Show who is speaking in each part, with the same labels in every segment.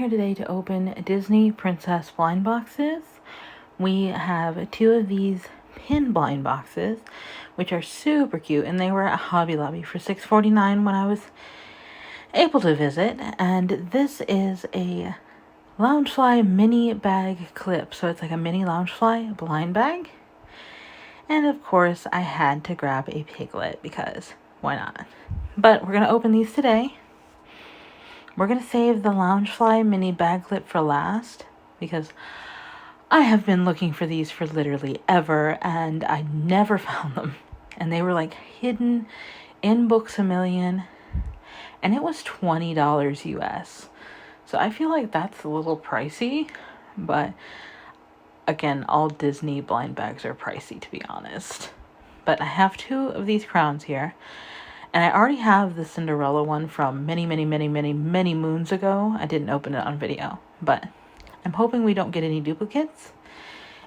Speaker 1: here today to open Disney Princess blind boxes. We have 2 of these pin blind boxes, which are super cute, and they were at Hobby Lobby for $6.49 when I was able to visit. And this is a Loungefly mini bag clip, so it's like a mini Loungefly blind bag. And of course, I had to grab a Piglet because why not? But we're going to open these today. We're going to save the Loungefly mini bag clip for last because I have been looking for these for literally ever and I never found them. And they were like hidden in Books A Million and it was $20 US. So I feel like that's a little pricey, but again, all Disney blind bags are pricey to be honest. But I have 2 of these crowns here. And I already have the Cinderella one from many moons ago. I didn't open it on video, but I'm hoping we don't get any duplicates.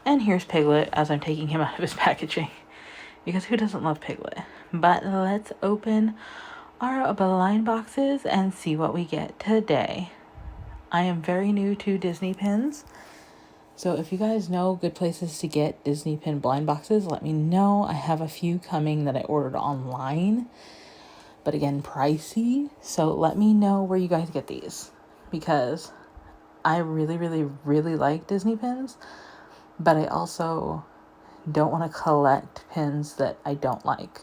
Speaker 1: And here's Piglet as I'm taking him out of his packaging, because who doesn't love Piglet? But let's open our blind boxes and see what we get today. I am very new to Disney pins, so if you guys know good places to get Disney pin blind boxes, let me know. I have a few coming that I ordered online, but again, pricey. So let me know where you guys get these, because I really like Disney pins, but I also don't want to collect pins that I don't like.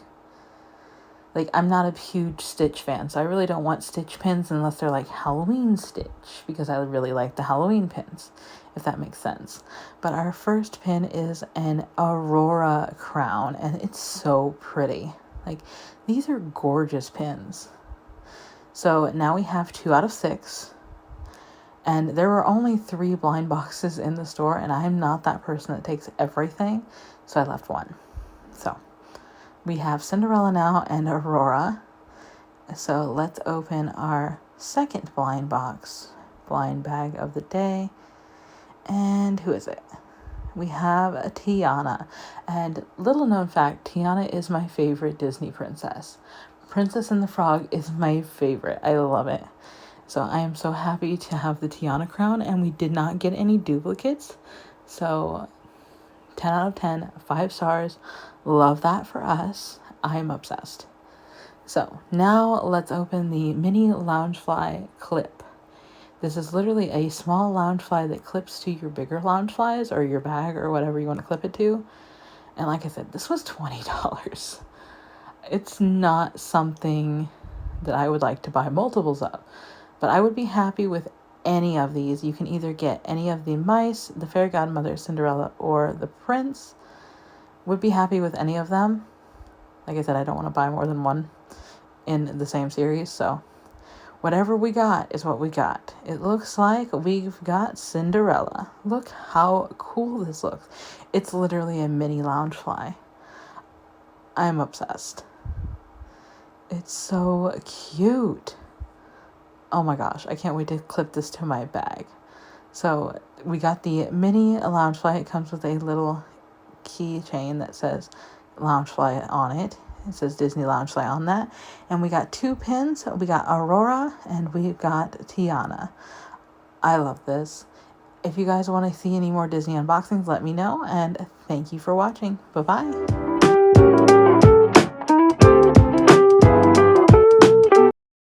Speaker 1: Like, I'm not a huge Stitch fan, so I really don't want Stitch pins unless they're like Halloween Stitch, because I really like the Halloween pins, if that makes sense. But our first pin is an Aurora crown, and it's so pretty. Like, these are gorgeous pins. So now we have 2 out of 6. And there were only 3 blind boxes in the store, and I'm not that person that takes everything, so I left 1. So we have Cinderella now and Aurora. So let's open our second blind bag of the day. And who is it? We have a Tiana. And little known fact, Tiana is my favorite Disney princess. Princess and the Frog is my favorite. I love it. So I am so happy to have the Tiana crown, and we did not get any duplicates. So 10 out of 10, 5 stars. Love that for us. I am obsessed. So now let's open the mini Loungefly clip. This is literally a small Loungefly that clips to your bigger Loungeflies or your bag or whatever you want to clip it to. And like I said, this was $20. It's not something that I would like to buy multiples of, but I would be happy with any of these. You can either get any of the mice, the fairy godmother, Cinderella, or the prince. Would be happy with any of them. Like I said, I don't want to buy more than one in the same series, so whatever we got is what we got. It looks like we've got Cinderella. Look how cool this looks. It's literally a mini Loungefly. I'm obsessed. It's so cute. Oh my gosh, I can't wait to clip this to my bag. So we got the mini Loungefly. It comes with a little keychain that says Loungefly on it. It says Disney Loungefly on that. And we got 2 pins. We got Aurora and we've got Tiana. I love this. If you guys want to see any more Disney unboxings, let me know. And thank you for watching. Bye-bye.